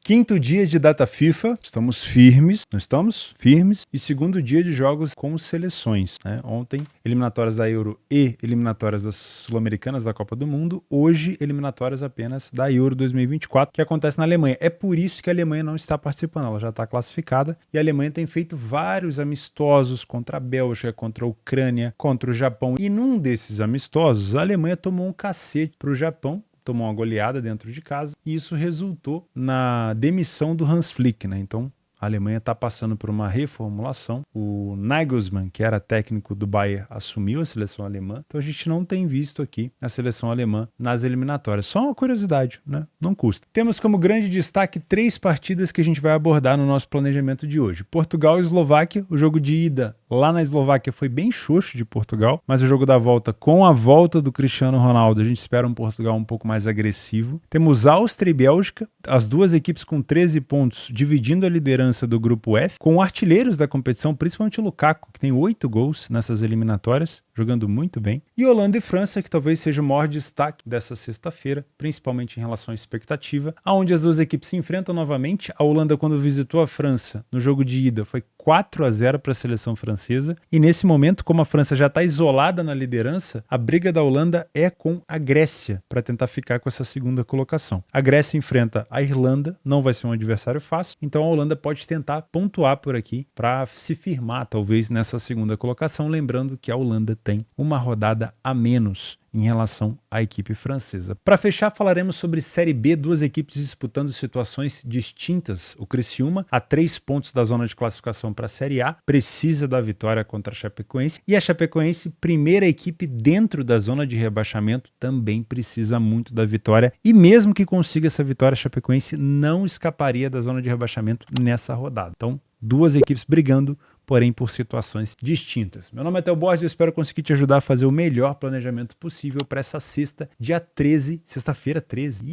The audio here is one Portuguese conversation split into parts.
Quinto dia de data FIFA, estamos firmes, não estamos? Firmes. E segundo dia de jogos com seleções, né? Ontem, eliminatórias da Euro e eliminatórias das Sul-Americanas da Copa do Mundo. Hoje, eliminatórias apenas da Euro 2024, que acontece na Alemanha. É por isso que a Alemanha não está participando, ela já está classificada. E a Alemanha tem feito vários amistosos contra a Bélgica, contra a Ucrânia, contra o Japão. E num desses amistosos, a Alemanha tomou um cacete para o Japão, tomou uma goleada dentro de casa, e isso resultou na demissão do Hans Flick, né? Então, a Alemanha está passando por uma reformulação. O Nagelsmann, que era técnico do Bayern, assumiu a seleção alemã. Então a gente não tem visto aqui a seleção alemã nas eliminatórias. Só uma curiosidade, né? Não custa. Temos como grande destaque 3 partidas que a gente vai abordar no nosso planejamento de hoje. Portugal e Eslováquia. O jogo de ida lá na Eslováquia foi bem xoxo de Portugal, mas o jogo da volta, com a volta do Cristiano Ronaldo, a gente espera um Portugal um pouco mais agressivo. Temos Áustria e Bélgica, as duas equipes com 13 pontos, dividindo a liderança do grupo F, com artilheiros da competição, principalmente o Lukaku, que tem 8 gols nessas eliminatórias, jogando muito bem. E Holanda e França, que talvez seja o maior destaque dessa sexta-feira, principalmente em relação à expectativa, onde as duas equipes se enfrentam novamente. A Holanda, quando visitou a França no jogo de ida, foi 4-0 para a seleção francesa. E nesse momento, como a França já está isolada na liderança, a briga da Holanda é com a Grécia para tentar ficar com essa segunda colocação. A Grécia enfrenta a Irlanda, não vai ser um adversário fácil, então a Holanda pode tentar pontuar por aqui para se firmar, talvez, nessa segunda colocação, lembrando que a Holanda tem uma rodada a menos em relação à equipe francesa. Para fechar, falaremos sobre Série B, duas equipes disputando situações distintas. O Criciúma, a 3 pontos da zona de classificação para a Série A, precisa da vitória contra a Chapecoense, e a Chapecoense, primeira equipe dentro da zona de rebaixamento, também precisa muito da vitória, e mesmo que consiga essa vitória, a Chapecoense não escaparia da zona de rebaixamento nessa rodada. Então, duas equipes brigando, porém por situações distintas. Meu nome é Theo Borges e eu espero conseguir te ajudar a fazer o melhor planejamento possível para essa sexta, dia 13, sexta-feira 13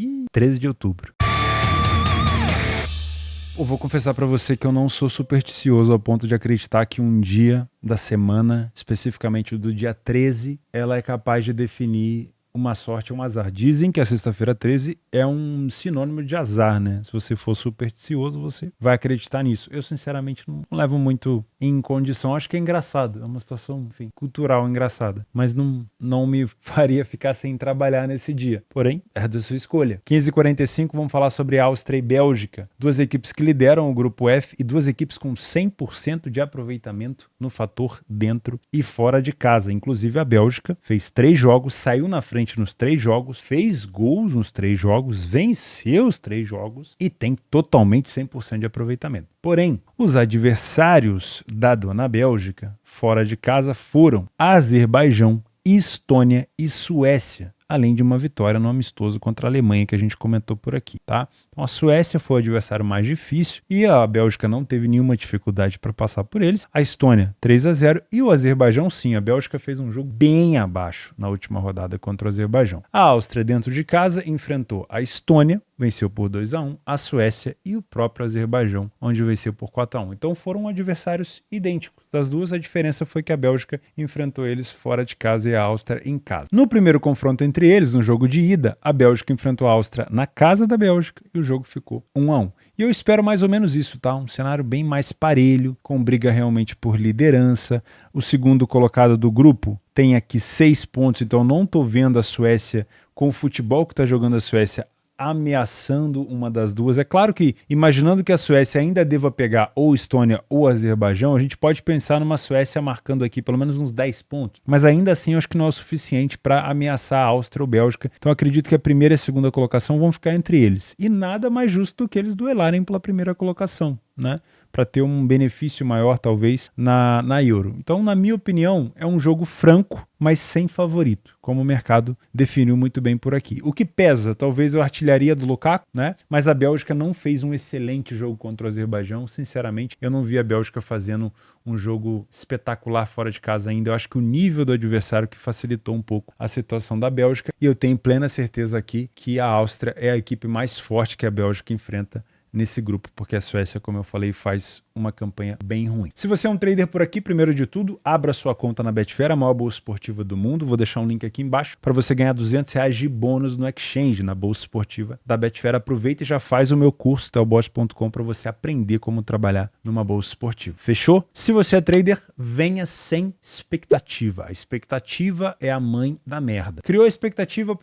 de outubro. Eu vou confessar para você que eu não sou supersticioso ao ponto de acreditar que um dia da semana, especificamente o do dia 13, ela é capaz de definir uma sorte ou um azar. Dizem que a sexta-feira 13 é um sinônimo de azar, né? Se você for supersticioso, você vai acreditar nisso. Eu, sinceramente, não levo muito em condição. Acho que é engraçado. É uma situação, enfim, cultural engraçada. Mas não me faria ficar sem trabalhar nesse dia. Porém, é da sua escolha. 15h45, vamos falar sobre Áustria e Bélgica. Duas equipes que lideram o grupo F e duas equipes com 100% de aproveitamento no fator dentro e fora de casa. Inclusive, a Bélgica fez 3 jogos, saiu na frente nos 3 jogos, fez gols nos 3 jogos, venceu os 3 jogos e tem totalmente 100% de aproveitamento. Porém, os adversários da dona Bélgica fora de casa foram Azerbaijão, Estônia e Suécia, além de uma vitória no amistoso contra a Alemanha que a gente comentou por aqui, tá? Então a Suécia foi o adversário mais difícil e a Bélgica não teve nenhuma dificuldade para passar por eles. A Estônia 3-0 e o Azerbaijão sim, a Bélgica fez um jogo bem abaixo na última rodada contra o Azerbaijão. A Áustria dentro de casa enfrentou a Estônia, venceu por 2-1, a Suécia e o próprio Azerbaijão, onde venceu por 4-1. Então foram adversários idênticos. Das duas, a diferença foi que a Bélgica enfrentou eles fora de casa e a Áustria em casa. No primeiro confronto entre eles, no jogo de ida, a Bélgica enfrentou a Áustria na casa da Bélgica e o jogo ficou 1-1. E eu espero mais ou menos isso, tá? Um cenário bem mais parelho, com briga realmente por liderança. O segundo colocado do grupo tem aqui 6 pontos, então não tô vendo a Suécia com o futebol que está jogando a Suécia ameaçando uma das duas. É claro que, imaginando que a Suécia ainda deva pegar ou Estônia ou Azerbaijão, a gente pode pensar numa Suécia marcando aqui pelo menos uns 10 pontos. Mas ainda assim, eu acho que não é o suficiente para ameaçar a Áustria ou Bélgica. Então acredito que a primeira e a segunda colocação vão ficar entre eles. E nada mais justo do que eles duelarem pela primeira colocação, né? Para ter um benefício maior, talvez, na Euro. Então, na minha opinião, é um jogo franco, mas sem favorito, como o mercado definiu muito bem por aqui. O que pesa, talvez, a artilharia do Lukaku, né? Mas a Bélgica não fez um excelente jogo contra o Azerbaijão. Sinceramente, eu não vi a Bélgica fazendo um jogo espetacular fora de casa ainda. Eu acho que o nível do adversário que facilitou um pouco a situação da Bélgica. E eu tenho plena certeza aqui que a Áustria é a equipe mais forte que a Bélgica enfrenta nesse grupo, porque a Suécia, como eu falei, faz uma campanha bem ruim. Se você é um trader por aqui, primeiro de tudo, abra sua conta na Betfair, a maior bolsa esportiva do mundo. Vou deixar um link aqui embaixo para você ganhar R$200 de bônus no exchange, na bolsa esportiva da Betfair. Aproveita e já faz o meu curso, telbot.com, para você aprender como trabalhar numa bolsa esportiva. Fechou? Se você é trader, venha sem expectativa. A expectativa é a mãe da merda. Criou a expectativa,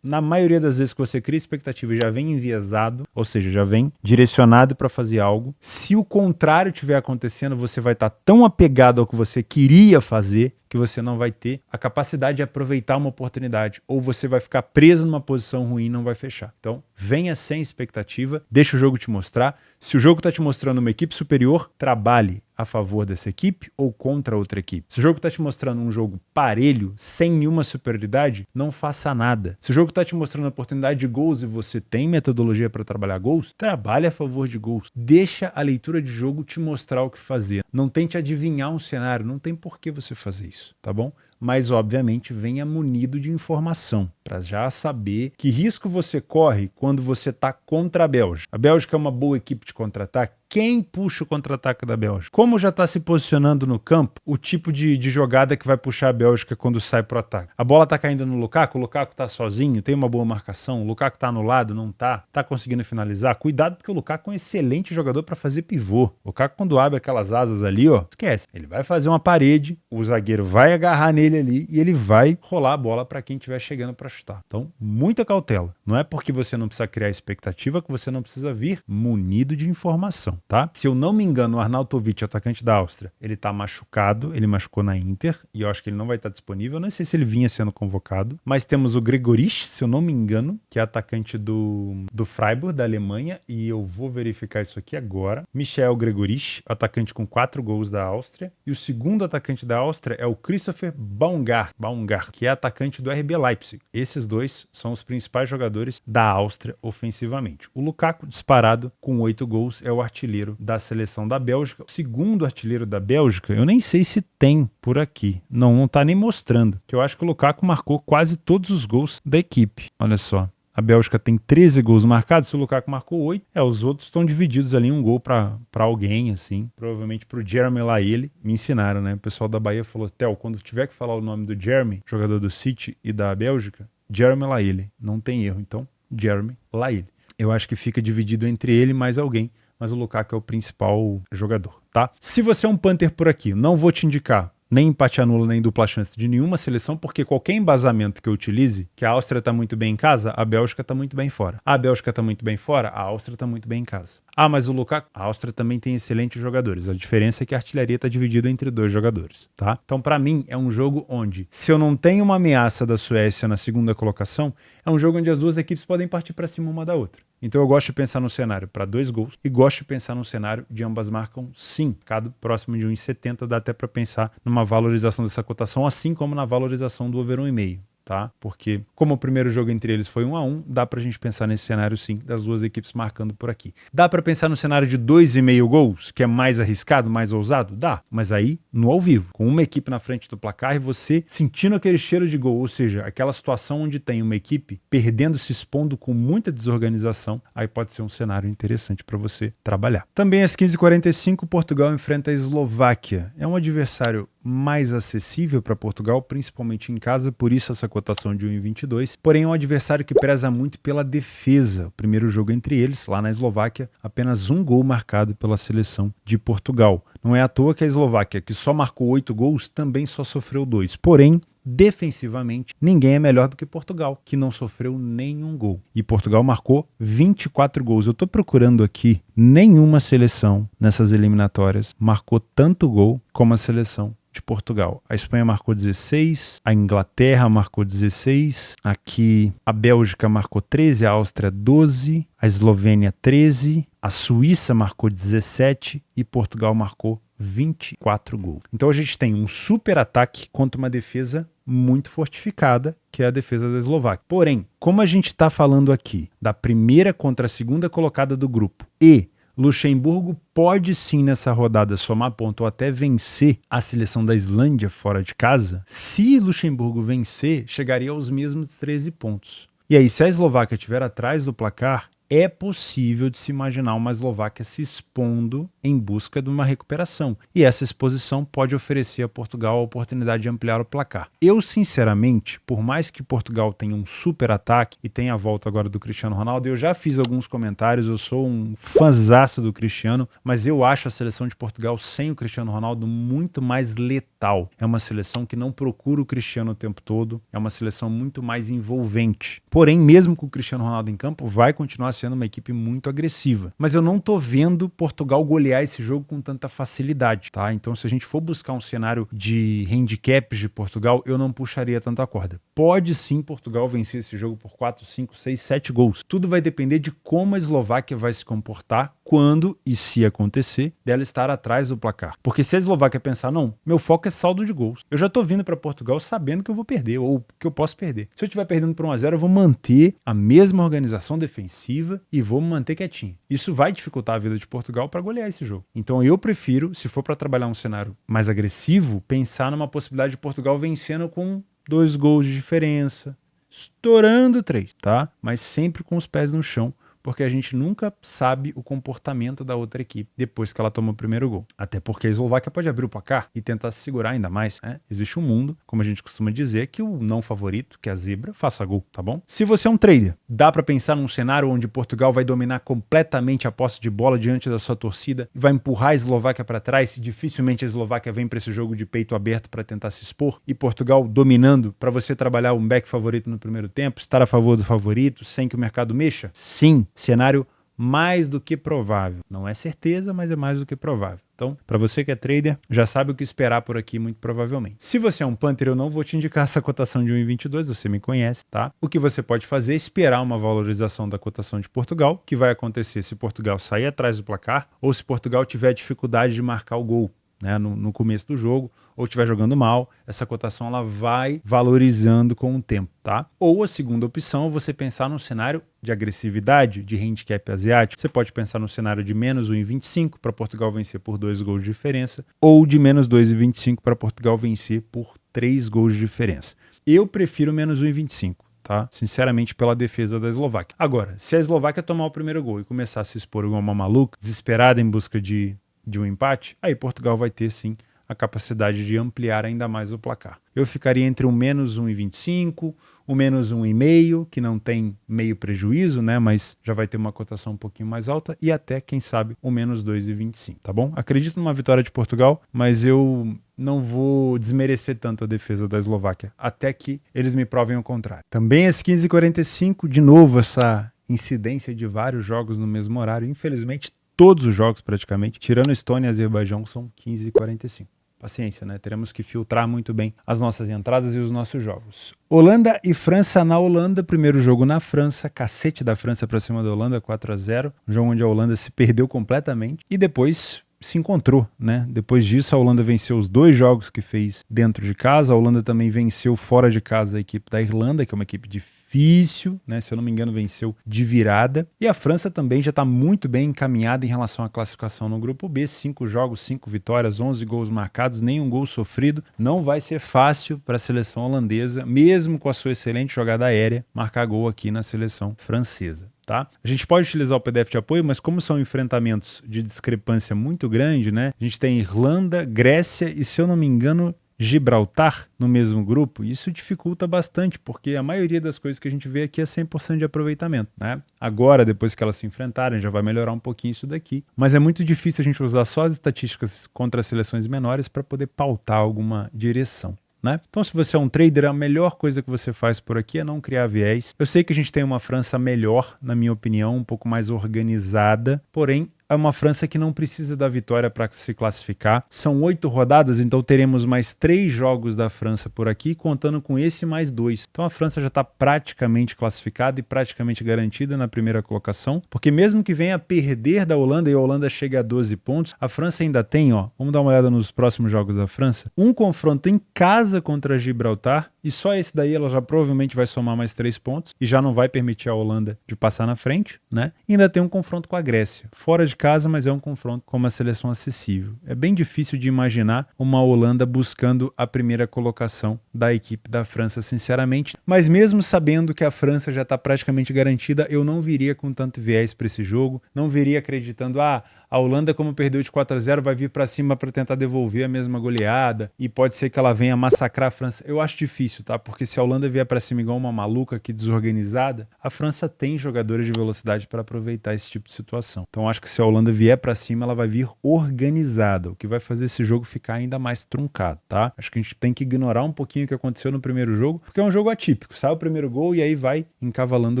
na maioria das vezes que você cria expectativa, já vem enviesado, ou seja, já vem direcionado para fazer algo. Se o contrário estiver acontecendo, você vai estar tão apegado ao que você queria fazer que você não vai ter a capacidade de aproveitar uma oportunidade, ou você vai ficar preso numa posição ruim e não vai fechar. Então, venha sem expectativa, deixa o jogo te mostrar. Se o jogo está te mostrando uma equipe superior, trabalhe a favor dessa equipe ou contra outra equipe. Se o jogo está te mostrando um jogo parelho, sem nenhuma superioridade, não faça nada. Se o jogo está te mostrando a oportunidade de gols e você tem metodologia para trabalhar gols, trabalhe a favor de gols. Deixa a leitura de jogo te mostrar o que fazer. Não tente adivinhar um cenário, não tem por que você fazer isso, tá bom? Mas, obviamente, venha munido de informação para já saber que risco você corre quando você está contra a Bélgica. A Bélgica é uma boa equipe de contra-ataque. Quem puxa o contra-ataque da Bélgica? Como já está se posicionando no campo, o tipo de jogada que vai puxar a Bélgica quando sai para o ataque? A bola está caindo no Lukaku, o Lukaku está sozinho, tem uma boa marcação, o Lukaku está anulado, não está conseguindo finalizar. Cuidado, porque o Lukaku é um excelente jogador para fazer pivô. O Lukaku, quando abre aquelas asas ali, ó, esquece. Ele vai fazer uma parede, o zagueiro vai agarrar nele ali e ele vai rolar a bola para quem estiver chegando para chutar. Então, muita cautela. Não é porque você não precisa criar expectativa que você não precisa vir munido de informação, tá? Se eu não me engano, o Arnautovic, atacante da Áustria, ele tá machucado, ele machucou na Inter e eu acho que ele não vai estar disponível. Eu não sei se ele vinha sendo convocado, mas temos o Gregorich, se eu não me engano, que é atacante do Freiburg, da Alemanha, e eu vou verificar isso aqui agora. Michael Gregorich, atacante com 4 gols da Áustria, e o segundo atacante da Áustria é o Christopher Baumgart, que é atacante do RB Leipzig. Esses dois são os principais jogadores da Áustria ofensivamente. O Lukaku, disparado com 8 gols, é o artilheiro da seleção da Bélgica. O segundo artilheiro da Bélgica, eu nem sei se tem por aqui. Não tá nem mostrando. Que eu acho que o Lukaku marcou quase todos os gols da equipe. Olha só. A Bélgica tem 13 gols marcados, se o Lukaku marcou 8, os outros estão divididos ali, um gol para alguém, assim, provavelmente pro Jeremy Laille. Me ensinaram, né? O pessoal da Bahia falou, Theo, quando tiver que falar o nome do Jeremy, jogador do City e da Bélgica, Jeremy Laille, não tem erro, então, Jeremy Laille. Eu acho que fica dividido entre ele e mais alguém, mas o Lukaku é o principal jogador, tá? Se você é um punter por aqui, não vou te indicar nem empate anula, nem dupla chance de nenhuma seleção, porque qualquer embasamento que eu utilize, que a Áustria está muito bem em casa, a Bélgica está muito bem fora. A Bélgica está muito bem fora, a Áustria está muito bem em casa. Ah, mas o Lukaku, a Áustria também tem excelentes jogadores. A diferença é que a artilharia está dividida entre 2 jogadores, tá? Então, para mim, é um jogo onde, se eu não tenho uma ameaça da Suécia na segunda colocação, é um jogo onde as duas equipes podem partir para cima uma da outra. Então eu gosto de pensar no cenário para 2 gols e gosto de pensar no cenário de ambas marcam sim, cada próximo de 1,70 dá até para pensar numa valorização dessa cotação, assim como na valorização do over 1,5. Tá? Porque como o primeiro jogo entre eles foi 1-1, dá pra gente pensar nesse cenário sim, das duas equipes marcando por aqui. Dá pra pensar no cenário de 2,5 gols, que é mais arriscado, mais ousado? Dá, mas aí no ao vivo, com uma equipe na frente do placar e você sentindo aquele cheiro de gol, ou seja, aquela situação onde tem uma equipe perdendo, se expondo com muita desorganização, aí pode ser um cenário interessante para você trabalhar. Também às 15h45, Portugal enfrenta a Eslováquia. É um adversário mais acessível para Portugal, principalmente em casa, por isso essa cotação de 1,22. Porém, é um adversário que preza muito pela defesa. O primeiro jogo entre eles, lá na Eslováquia, apenas 1 gol marcado pela seleção de Portugal. Não é à toa que a Eslováquia, que só marcou 8 gols, também só sofreu 2. Porém, defensivamente, ninguém é melhor do que Portugal, que não sofreu nenhum gol. E Portugal marcou 24 gols. Eu estou procurando aqui, nenhuma seleção nessas eliminatórias marcou tanto gol como a seleção de Portugal. A Espanha marcou 16, a Inglaterra marcou 16, aqui a Bélgica marcou 13, a Áustria 12, a Eslovênia 13, a Suíça marcou 17 e Portugal marcou 24 gols. Então a gente tem um super ataque contra uma defesa muito fortificada, que é a defesa da Eslováquia. Porém, como a gente está falando aqui da primeira contra a segunda colocada do grupo e Luxemburgo pode sim nessa rodada somar ponto ou até vencer a seleção da Islândia fora de casa, se Luxemburgo vencer, chegaria aos mesmos 13 pontos. E aí, se a Eslováquia estiver atrás do placar, é possível de se imaginar uma Eslováquia se expondo em busca de uma recuperação. E essa exposição pode oferecer a Portugal a oportunidade de ampliar o placar. Eu, sinceramente, por mais que Portugal tenha um super ataque e tenha a volta agora do Cristiano Ronaldo, eu já fiz alguns comentários, eu sou um fãzaço do Cristiano, mas eu acho a seleção de Portugal sem o Cristiano Ronaldo muito mais letal. É uma seleção que não procura o Cristiano o tempo todo, é uma seleção muito mais envolvente. Porém, mesmo com o Cristiano Ronaldo em campo, vai continuar sendo uma equipe muito agressiva. Mas eu não tô vendo Portugal golear esse jogo com tanta facilidade, tá? Então, se a gente for buscar um cenário de handicaps de Portugal, eu não puxaria tanto a corda. Pode sim Portugal vencer esse jogo por 4, 5, 6, 7 gols. Tudo vai depender de como a Eslováquia vai se comportar quando, e se acontecer, dela estar atrás do placar. Porque se a Eslováquia pensar, não, meu foco é saldo de gols. Eu já tô vindo para Portugal sabendo que eu vou perder, ou que eu posso perder. Se eu estiver perdendo por 1-0, eu vou manter a mesma organização defensiva e vou me manter quietinho. Isso vai dificultar a vida de Portugal para golear esse jogo. Então eu prefiro, se for para trabalhar um cenário mais agressivo, pensar numa possibilidade de Portugal vencendo com 2 gols de diferença, estourando 3, tá? Mas sempre com os pés no chão, porque a gente nunca sabe o comportamento da outra equipe depois que ela toma o primeiro gol. Até porque a Eslováquia pode abrir o placar e tentar se segurar ainda mais, né? Existe um mundo, como a gente costuma dizer, que o não favorito, que é a zebra, faça gol, tá bom? Se você é um trader, dá pra pensar num cenário onde Portugal vai dominar completamente a posse de bola diante da sua torcida e vai empurrar a Eslováquia pra trás e dificilmente a Eslováquia vem pra esse jogo de peito aberto pra tentar se expor e Portugal dominando pra você trabalhar um back favorito no primeiro tempo, estar a favor do favorito sem que o mercado mexa? Sim. Cenário mais do que provável. Não é certeza, mas é mais do que provável. Então, para você que é trader, já sabe o que esperar por aqui, muito provavelmente. Se você é um punter, eu não vou te indicar essa cotação de 1,22, você me conhece, tá? O que você pode fazer é esperar uma valorização da cotação de Portugal, que vai acontecer se Portugal sair atrás do placar ou se Portugal tiver dificuldade de marcar o gol, né, no começo do jogo, ou estiver jogando mal, essa cotação ela vai valorizando com o tempo, tá? Ou a segunda opção é você pensar num cenário de agressividade, de handicap asiático. Você pode pensar no cenário de menos 1,25 para Portugal vencer por 2 gols de diferença, ou de menos 2,25 para Portugal vencer por 3 gols de diferença. Eu prefiro menos 1,25. Tá? Sinceramente, pela defesa da Eslováquia. Agora, se a Eslováquia tomar o primeiro gol e começar a se expor igual uma maluca, desesperada em busca de um empate, aí Portugal vai ter sim a capacidade de ampliar ainda mais o placar. Eu ficaria entre um menos 1,25, um menos 1,5, que não tem meio prejuízo, né? Mas já vai ter uma cotação um pouquinho mais alta, e até, quem sabe, um menos 2,25, tá bom? Acredito numa vitória de Portugal, mas eu não vou desmerecer tanto a defesa da Eslováquia, até que eles me provem o contrário. Também às 15h45, de novo, essa incidência de vários jogos no mesmo horário. Infelizmente, todos os jogos praticamente, tirando Estônia e Azerbaijão, são 15h45. Paciência, né? Teremos que filtrar muito bem as nossas entradas e os nossos jogos. Holanda e França na Holanda. Primeiro jogo na França. Cacete da França pra cima da Holanda, 4-0. Um jogo onde a Holanda se perdeu completamente. E depois se encontrou, né? Depois disso, a Holanda venceu os 2 jogos que fez dentro de casa. A Holanda também venceu fora de casa a equipe da Irlanda, que é uma equipe difícil, né? Se eu não me engano, venceu de virada. E a França também já está muito bem encaminhada em relação à classificação no grupo B. 5 jogos, 5 vitórias, 11 gols marcados, nenhum gol sofrido. Não vai ser fácil para a seleção holandesa, mesmo com a sua excelente jogada aérea, marcar gol aqui na seleção francesa. Tá? A gente pode utilizar o PDF de apoio, mas como são enfrentamentos de discrepância muito grande, né? A gente tem Irlanda, Grécia e, se eu não me engano, Gibraltar no mesmo grupo. Isso dificulta bastante, porque a maioria das coisas que a gente vê aqui é 100% de aproveitamento, né? Agora, depois que elas se enfrentarem, já vai melhorar um pouquinho isso daqui. Mas é muito difícil a gente usar só as estatísticas contra as seleções menores para poder pautar alguma direção. Né? Então, se você é um trader, a melhor coisa que você faz por aqui é não criar viés. Eu sei que a gente tem uma França melhor, na minha opinião, um pouco mais organizada, porém é uma França que não precisa da vitória para se classificar. São 8 rodadas, então teremos mais 3 jogos da França por aqui, contando com esse mais 2. Então a França já está praticamente classificada e praticamente garantida na primeira colocação, porque mesmo que venha a perder da Holanda e a Holanda chegue a 12 pontos, a França ainda tem, vamos dar uma olhada nos próximos jogos da França, um confronto em casa contra Gibraltar e só esse daí ela já provavelmente vai somar mais 3 pontos e já não vai permitir a Holanda de passar na frente, né? E ainda tem um confronto com a Grécia, fora de casa, mas é um confronto com uma seleção acessível. É bem difícil de imaginar uma Holanda buscando a primeira colocação da equipe da França, sinceramente, mas mesmo sabendo que a França já está praticamente garantida, eu não viria com tanto viés para esse jogo, não viria acreditando, a Holanda, como perdeu de 4-0, vai vir para cima para tentar devolver a mesma goleada e pode ser que ela venha massacrar a França. Eu acho difícil, tá? Porque se a Holanda vier para cima igual uma maluca aqui desorganizada, a França tem jogadores de velocidade para aproveitar esse tipo de situação. Então acho que se a Holanda vier para cima, ela vai vir organizada, o que vai fazer esse jogo ficar ainda mais truncado, tá? Acho que a gente tem que ignorar um pouquinho o que aconteceu no primeiro jogo, porque é um jogo atípico. Sai o primeiro gol e aí vai encavalando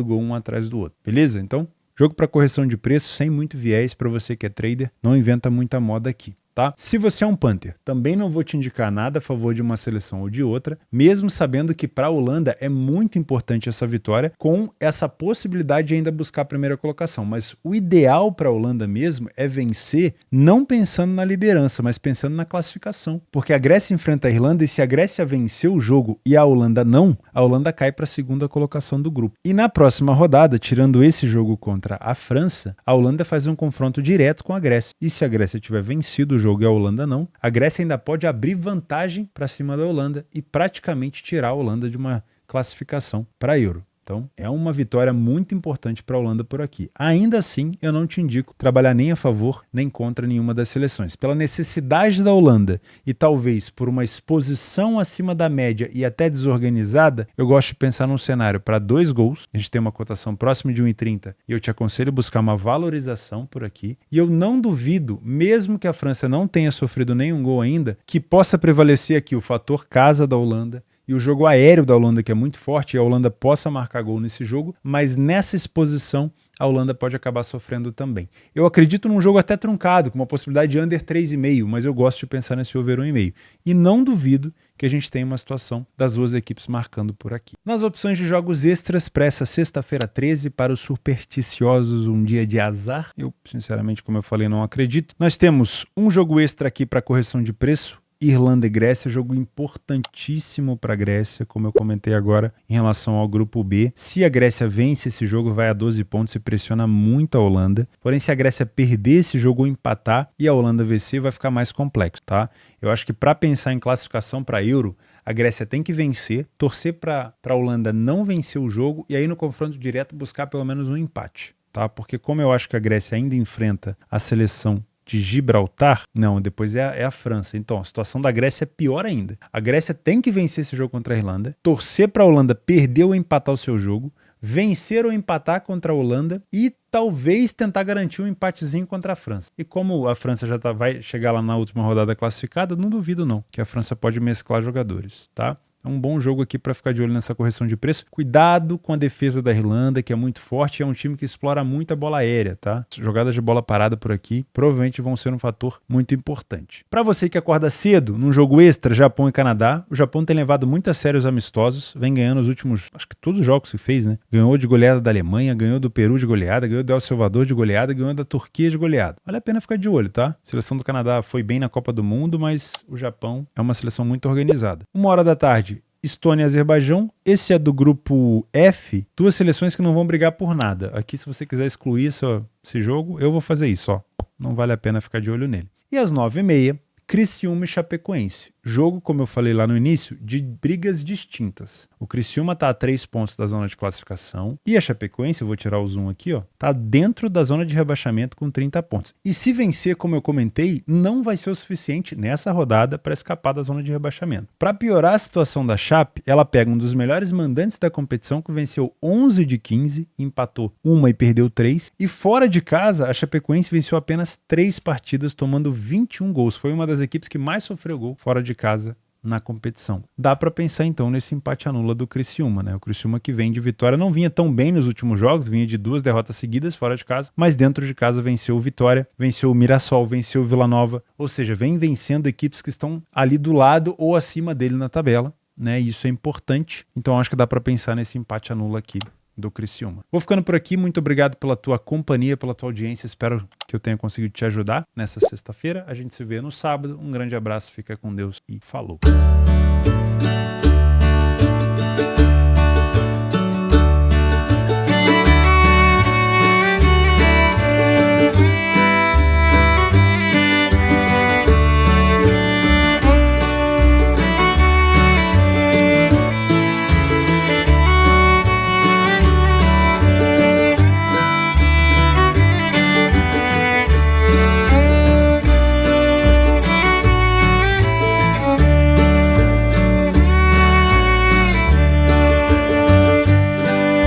o gol um atrás do outro. Beleza? Então, jogo para correção de preço, sem muito viés para você que é trader, não inventa muita moda aqui. Tá? Se você é um Panther, também não vou te indicar nada a favor de uma seleção ou de outra, mesmo sabendo que para a Holanda é muito importante essa vitória, com essa possibilidade de ainda buscar a primeira colocação. Mas o ideal para a Holanda mesmo é vencer, não pensando na liderança, mas pensando na classificação. Porque a Grécia enfrenta a Irlanda e se a Grécia vencer o jogo e a Holanda não, a Holanda cai para a segunda colocação do grupo. E na próxima rodada, tirando esse jogo contra a França, a Holanda faz um confronto direto com a Grécia. E se a Grécia tiver vencido o jogo e a Holanda não, a Grécia ainda pode abrir vantagem para cima da Holanda e praticamente tirar a Holanda de uma classificação para a Euro. Então, é uma vitória muito importante para a Holanda por aqui. Ainda assim, eu não te indico trabalhar nem a favor nem contra nenhuma das seleções. Pela necessidade da Holanda e talvez por uma exposição acima da média e até desorganizada, eu gosto de pensar num cenário para 2 gols. A gente tem uma cotação próxima de 1,30 e eu te aconselho buscar uma valorização por aqui. E eu não duvido, mesmo que a França não tenha sofrido nenhum gol ainda, que possa prevalecer aqui o fator casa da Holanda e o jogo aéreo da Holanda, que é muito forte, e a Holanda possa marcar gol nesse jogo, mas nessa exposição a Holanda pode acabar sofrendo também. Eu acredito num jogo até truncado, com uma possibilidade de under 3,5, mas eu gosto de pensar nesse over 1,5. E não duvido que a gente tenha uma situação das duas equipes marcando por aqui. Nas opções de jogos extras para essa sexta-feira 13, para os supersticiosos, um dia de azar, eu sinceramente, como eu falei, não acredito. Nós temos um jogo extra aqui para correção de preço, Irlanda e Grécia, jogo importantíssimo para a Grécia, como eu comentei agora em relação ao grupo B. Se a Grécia vence esse jogo, vai a 12 pontos e pressiona muito a Holanda. Porém, se a Grécia perder esse jogo ou empatar e a Holanda vencer, vai ficar mais complexo, tá? Eu acho que para pensar em classificação para Euro, a Grécia tem que vencer, torcer para a Holanda não vencer o jogo e aí no confronto direto buscar pelo menos um empate, tá? Porque como eu acho que a Grécia ainda enfrenta a seleção de Gibraltar, não, depois é a França. Então, a situação da Grécia é pior ainda. A Grécia tem que vencer esse jogo contra a Irlanda, torcer para a Holanda perder ou empatar o seu jogo, vencer ou empatar contra a Holanda e talvez tentar garantir um empatezinho contra a França. E como a França já vai chegar lá na última rodada classificada, não duvido não que a França pode mesclar jogadores, tá? É um bom jogo aqui para ficar de olho nessa correção de preço. Cuidado com a defesa da Irlanda, que é muito forte e é um time que explora muito a bola aérea, tá? Jogadas de bola parada por aqui provavelmente vão ser um fator muito importante. Para você que acorda cedo, num jogo extra, Japão e Canadá, o Japão tem levado muito a sério os amistosos, vem ganhando os últimos, acho que todos os jogos que fez, né? Ganhou de goleada da Alemanha, ganhou do Peru de goleada, ganhou do El Salvador de goleada, ganhou da Turquia de goleada. Vale a pena ficar de olho, tá? A seleção do Canadá foi bem na Copa do Mundo, mas o Japão é uma seleção muito organizada. 1h da tarde, Estônia e Azerbaijão, esse é do grupo F, duas seleções que não vão brigar por nada. Aqui, se você quiser excluir esse jogo, eu vou fazer isso, ó. Não vale a pena ficar de olho nele. E às 9h30, Criciúma e Chapecoense. Jogo, como eu falei lá no início, de brigas distintas. O Criciúma está a 3 pontos da zona de classificação e a Chapecoense, eu vou tirar o zoom aqui, ó, tá dentro da zona de rebaixamento com 30 pontos. E se vencer, como eu comentei, não vai ser o suficiente nessa rodada para escapar da zona de rebaixamento. Para piorar a situação da Chape, ela pega um dos melhores mandantes da competição que venceu 11 de 15, empatou uma e perdeu 3. E fora de casa, a Chapecoense venceu apenas 3 partidas, tomando 21 gols. Foi uma das equipes que mais sofreu gol fora de casa na competição. Dá para pensar então nesse empate anula do Criciúma, né? O Criciúma que vem de vitória, não vinha tão bem nos últimos jogos, vinha de 2 derrotas seguidas fora de casa, mas dentro de casa venceu o Vitória, venceu o Mirassol, venceu o Vila Nova, ou seja, vem vencendo equipes que estão ali do lado ou acima dele na tabela, né? E isso é importante, então acho que dá para pensar nesse empate anula aqui do Criciúma. Vou ficando por aqui, muito obrigado pela tua companhia, pela tua audiência, espero que eu tenha conseguido te ajudar nessa sexta-feira. A gente se vê no sábado, um grande abraço, fica com Deus e falou!